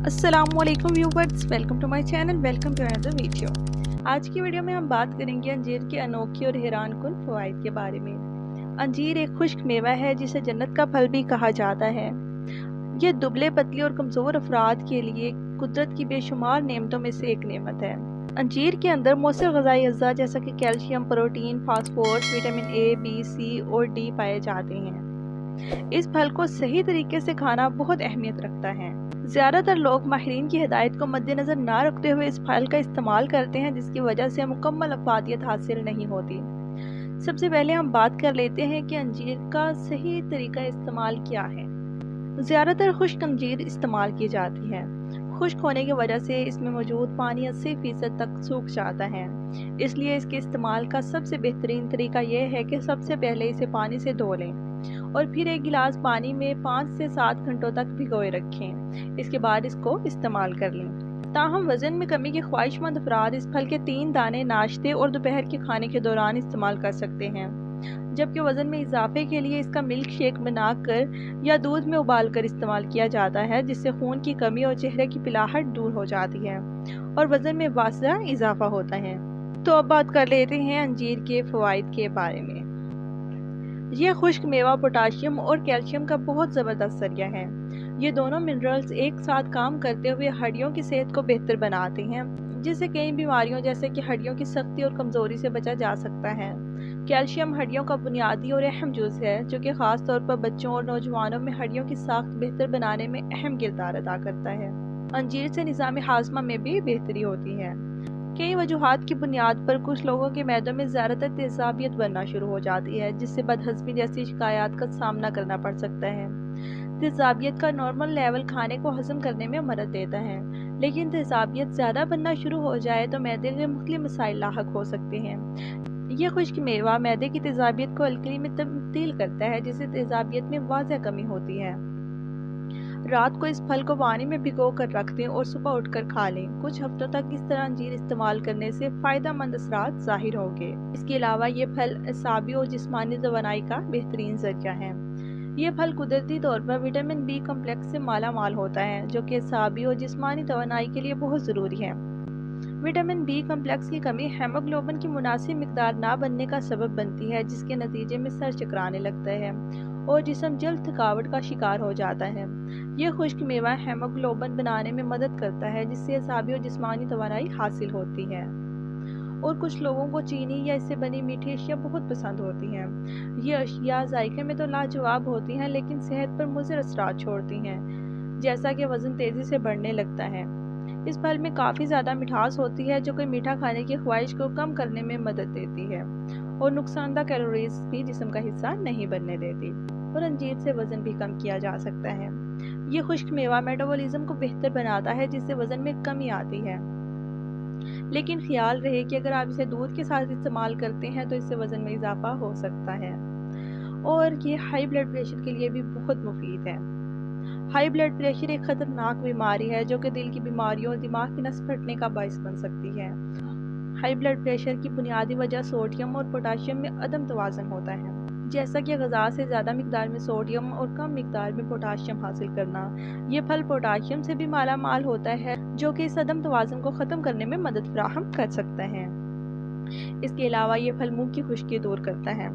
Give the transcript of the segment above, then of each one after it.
अस्सलामुअलैकुम viewers, welcome to my channel, welcome to another video. आज की वीडियो में हम बात करेंगे अंजीर के अनोखी और हैरानकुन फ़वाइद के बारे में। अंजीर एक खुश्क मेवा है जिसे जन्नत का फल भी कहा जाता है। ये दुबले पतले और कमज़ोर अफराद के लिए कुदरत की बेशुमार नेमतों में से एक नेमत है। अंजीर के अंदर मौसर ग़िज़ाई अज़्ज़ा जैसा कि calcium, protein, phosphorus, vitamin A, B, C और डी पाए जाते हैं। इस फल को सही तरीके से खाना बहुत अहमियत रखता है। ज़्यादातर लोग माहिरीन की हिदायत को मद्देनज़र ना रखते हुए इस फल का इस्तेमाल करते हैं, जिसकी वजह से मुकम्मल अफादियत हासिल नहीं होती। सबसे पहले हम बात कर लेते हैं कि अंजीर का सही तरीका इस्तेमाल क्या है। ज़्यादातर खुश्क अंजीर इस्तेमाल की जाती है। खुश्क होने की वजह से इसमें मौजूद पानी 80% तक सूख जाता है, इसलिए इसके इस्तेमाल का सबसे बेहतरीन तरीका यह है कि सबसे पहले इसे पानी से धो लें और फिर एक गिलास पानी में 5 से 7 घंटों तक भिगोए रखें। इसके बाद इसको इस्तेमाल कर लें। ताहम वज़न में कमी के ख्वाहिशमंद अफराद इस फल के 3 दाने नाश्ते और दोपहर के खाने के दौरान इस्तेमाल कर सकते हैं, जबकि वज़न में इजाफे के लिए इसका मिल्क शेक बनाकर या दूध में उबाल कर इस्तेमाल किया जाता है, जिससे खून की कमी और चेहरे की पिलाहट दूर हो जाती है और वज़न में वाज़ह इजाफा होता है। तो अब बात कर लेते हैं अंजीर के फ़वाइद के बारे में। ये खुश्क मेवा पोटाशियम और कैल्शियम का बहुत ज़बरदस्त ज़रिया है। ये दोनों मिनरल्स एक साथ काम करते हुए हड्डियों की सेहत को बेहतर बनाते हैं, जिससे कई बीमारियों जैसे कि हड्डियों की सख्ती और कमज़ोरी से बचा जा सकता है। कैल्शियम हड्डियों का बुनियादी और अहम जुज़ है, जो कि ख़ास तौर पर बच्चों और नौजवानों में हड्डियों की साख्त बेहतर बनाने में अहम किरदार अदा करता है। अंजीर से निज़ाम हाज़मा में भी बेहतरी होती है। कई वजूहात की बुनियाद पर कुछ लोगों के मैदों में ज़्यादातर तेज़ाबियत बनना शुरू हो जाती है, जिससे बदहज़मी जैसी शिकायत का सामना करना पड़ सकता है। तेज़ाबियत का नॉर्मल लेवल खाने को हज़म करने में मदद देता है, लेकिन तेज़ाबियत ज़्यादा बनना शुरू हो जाए तो मैदे के मुख्तलिफ मसाइल लाहक हो सकते हैं। यह खुश्क मेवा मैदे की तेज़ाबियत को अल्कली में तब्दील करता है, जिससे तेज़ाबियत में वाज़ह कमी होती है। रात को इस फल को पानी में भिगो कर रख दें और सुबह उठकर खा लें। कुछ हफ्तों तक इस तरह अंजीर इस्तेमाल करने से फ़ायदा मंद असरात ज़ाहिर होंगे। इसके अलावा ये फल असाबी और जिस्मानी तवानाई का बेहतरीन ज़रिया है। ये फल कुदरती तौर पर विटामिन बी कम्प्लेक्स से माला माल होता है, जो कि असाबी और जिस्मानी तवानाई के लिए बहुत ज़रूरी है। विटामिन बी कम्प्लेक्स की कमी हेमोग्लोबिन की मुनासिब मिकदार ना बनने का सबब बनती है, जिसके नतीजे में सर चकराने लगता है और जिस्म जल्द थकावट का शिकार हो जाता है। यह खुश्क मेवा हेमोग्लोबिन बनाने में मदद करता है, जिससे असाबी और जिस्मानी तवानाई हासिल होती है। और कुछ लोगों को चीनी या इससे बनी मीठी अशिया बहुत पसंद होती हैं। ये अशिया जायके में तो लाजवाब होती हैं, लेकिन सेहत पर मुज़र असरात छोड़ती हैं, जैसा कि वज़न तेज़ी से बढ़ने लगता है। इस फल में काफ़ी ज़्यादा मिठास होती है, जो कि मीठा खाने की ख्वाहिश को कम करने में मदद देती है और नुकसानदा कैलोरीज भी जिस्म का हिस्सा नहीं बनने देती। और अंजीर से वज़न भी कम किया जा सकता है। ये खुश्क मेवा मेटाबॉलिज्म को बेहतर बनाता है, जिससे वज़न में कमी आती है। लेकिन ख्याल रहे कि अगर आप इसे दूध के साथ इस्तेमाल करते हैं तो इससे वज़न में इजाफा हो सकता है। और ये हाई ब्लड प्रेशर के लिए भी बहुत मुफीद है। हाई ब्लड प्रेशर एक ख़तरनाक बीमारी है, जो कि दिल की बीमारियों और दिमाग की नस फटने का बायस बन सकती है। हाई ब्लड प्रेशर की बुनियादी वजह सोडियम और पोटाशियम में अदम तवाज़ुन होता है, जैसा कि ग़िज़ा से ज़्यादा मिकदार में सोडियम और कम मिकदार में पोटाशियम हासिल करना। ये फल पोटाशियम से भी माला माल होता है, जो कि इस अदम तवाज़ुन को ख़त्म करने में मदद फराहम कर सकता है। इसके अलावा ये फल मुंह की खुश्की दूर करता है।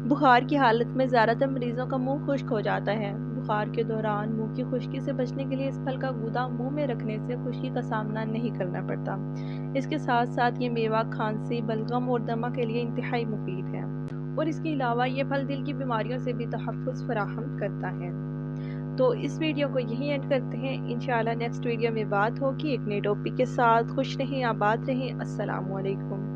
बुखार की हालत में ज़्यादातर मरीज़ों का मुंह खुश्क हो जाता है। बुखार के दौरान मुंह की खुश्की से बचने के लिए इस फल का गूदा मुंह में रखने से खुश्की का सामना नहीं करना पड़ता। इसके साथ साथ ये मेवा खांसी, बलगम और दमा के लिए इंतहाई मुफीद है और इसके अलावा ये फल दिल की बीमारियों से भी तहफ़्फ़ुज़ फराहम करता है। तो इस वीडियो को यहीं एंड करते हैं। इंशाअल्लाह नेक्स्ट वीडियो में बात होगी एक नए टॉपिक के साथ। खुश रहें, आबाद रहें। अस्सलामु अलैकुम।